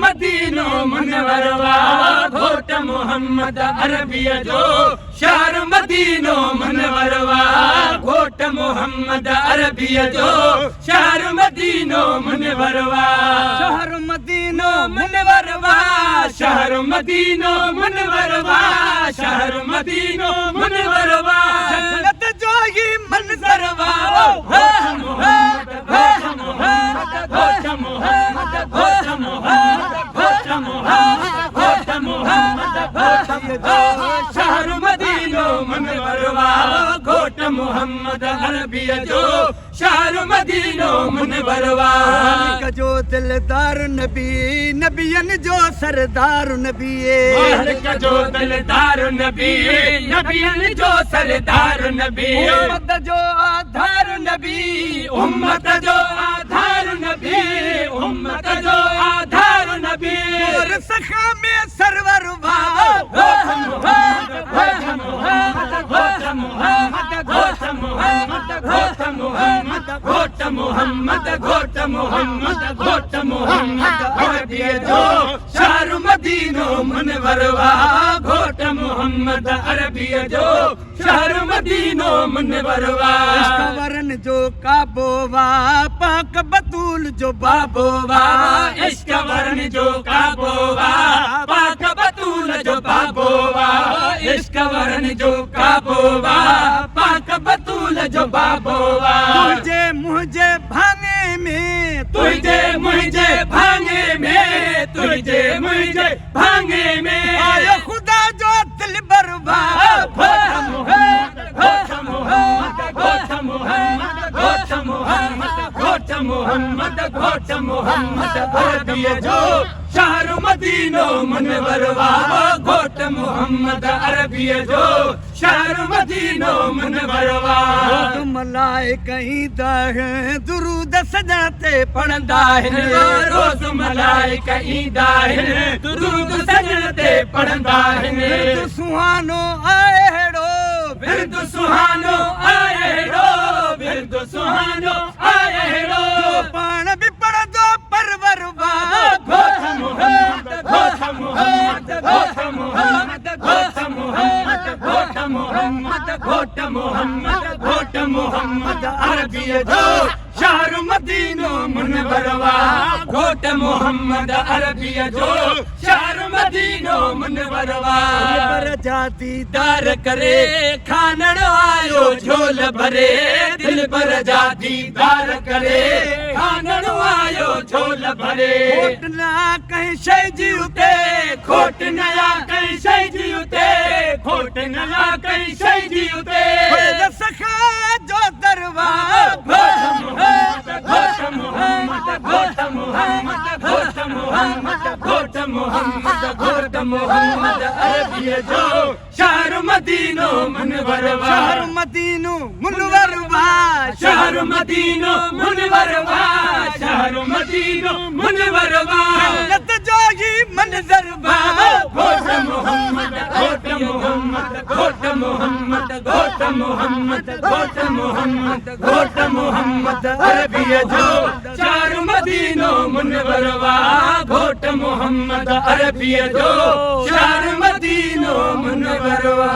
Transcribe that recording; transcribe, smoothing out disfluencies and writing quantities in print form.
मदीनो मुनवरवा घोट मोहम्मद अरबिय जो शहर मदीनो मुनवरवा घोट मोहम्मद अरबिय जो शहर मदीनो मुनवरवा शहर मदीनो मुनवरवा शहर मदीनो मुनवरवा शहर मदीनो मुनवरवा जन्नत जो ही मंजरवा घोट मोहम्मद घोट मोहम्मद घोट मोहम्मद घोट मोहम्मद घोट मोहम्मद घोट मोहम्मद घोट शहर मदीनो मुनवरवा घोट मोहम्मद अरबिय जो शहर मदीनो मुनवरवा का जो दिलदार नबी नबियन जो सरदार नबी का जो दिलदार नबी नबियन जो सरदार नबी उम्मत जो आधार नबी उम्मत जो आधार नबी उम्मत जो आधार नबी और सखा में सरवर घोट मोहम्मद घोट मोहम्मद घोट मोहम्मद घोट मोहम्मद घोट मोहम्मद घोट मोहम्मद घोट मोहम्मद घोट मोहम्मद अरबिय जो शहर मदीनो मुनवरवा घोट मोहम्मद अरबिय जो शहर मदीनो मुनवरवा वरन जो काबोवा पाक बतूल जो बाबोवा इश्क वरन जो काबोवा पाक बतूल जो बाबोवा इश्क वरन जो काबोवा पाक बतूल जो बाबोवा तुझे मुझे भाने में तुझे मुझे भांगे में तुझे मुझे भांगे में आया खुदा जो दिल बरवा घोट मोहम्मद घोट मोहम्मद घोट मोहम्मद घोट मोहम्मद घोट मोहम्मद घोट मोहम्मद अरबिय जो शहर मदीनो मुनवरवा घोट मोहम्मद अरबिय जो शहर मदीनो मुनवरवा मलाइका ईंदा है दुरूद सजाते पढ़ंदा है रोज मलाइका ईंदा है दुरूद सजते पढ़ंदा है सुहानो आएड़ो बिरद सुहानो आएड़ो बिरद सुहानो आएड़ो पाण भी पढ़ दो परवरवा घोट मोहम्मद घोट मोहम्मद घोट मोहम्मद घोट मोहम्मद घोट मोहम्मद घोट मोहम्मद घोट मोहम्मद अरबिय जो शहर मदीनो मुनवरवा घोट मोहम्मद अरबिय जो शहर मदीनो मुनवरवा पर जाती दीदार करे खानड़ आयो झोल भरे दिल पर जा दीदार करे खानड़ आयो झोल भरे खोट ना कहीं शै जी उते खोट नया कई शै जी उते खोट नया कई शै जी उते सखा जो दरवा घोट मोहम्मद घोट मोहम्मद घोट मोहम्मद घोट मोहम्मद घोट मोहम्मद घोट मोहम्मद अरबिय जो शहर मदीनो मुनवरवा शहर मदीनो मुनवरवा शहर मदीनो मुनवरवा शहर मदीनो मुनवरवा जन्नत जो ही मंजरवा घोट मोहम्मद घोट मोहम्मद घोट मोहम्मद घोट मोहम्मद घोट मोहम्मद घोट मोहम्मद अरबिय जो शहर मदीनो मुनवरवा घोट मोहम्मद अरबिय जो शहर मदीनो मुनवरवा